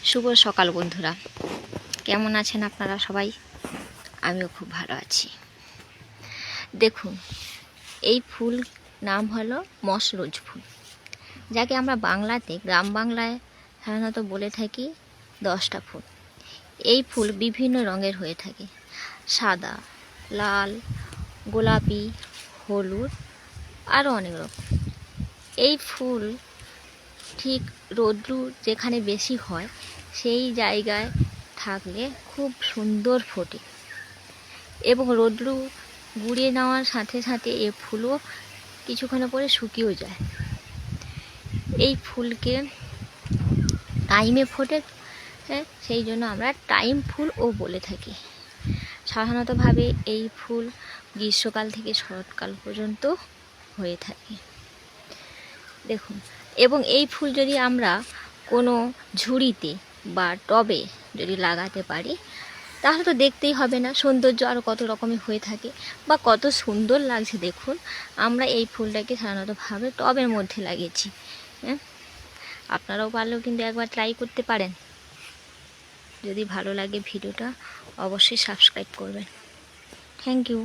শুভ সকাল বন্ধুরা, কেমন আছেন আপনারা সবাই? আমিও খুব ভালো আছি। দেখুন, এই ফুল নাম হলো মশরোজ ফুল, যাকে আমরা বাংলাতে গ্রাম বাংলায় সাধারণত বলে থাকি 10টা ফুল। এই ফুল বিভিন্ন রঙের হয়ে থাকে, সাদা, লাল, গোলাপি, হলুদ, আরও অনেক রকম। এই ফুল ঠিক রৌদ্র যেখানে বেশি হয় সেই জায়গায় থাকলে খুব সুন্দর ফোটে এবং রৌদ্র গুঁড়িয়ে নেওয়ার সাথে সাথে এ ফুলও কিছুক্ষণ পরে শুকিয়েও যায়। এই ফুলকে টাইমে ফোটে, সেই জন্য আমরা টাইম ফুলও বলে থাকি। সাধারণতভাবে এই ফুল গ্রীষ্মকাল থেকে শরৎকাল পর্যন্ত হয়ে থাকে। দেখুন, এবং এই ফুল যদি আমরা কোনো ঝুড়িতে বা টবে যদি লাগাতে পারি তাহলে তো দেখতেই হবে না, সৌন্দর্য আরও কত রকমের হয়ে থাকে বা কত সুন্দর লাগছে। দেখুন, আমরা এই ফুলটাকে সাধারণতভাবে টবের মধ্যে লাগিয়েছি। আপনারাও পারলেও কিন্তু একবার ট্রাই করতে পারেন। যদি ভালো লাগে ভিডিওটা অবশ্যই সাবস্ক্রাইব করবেন। Thank you.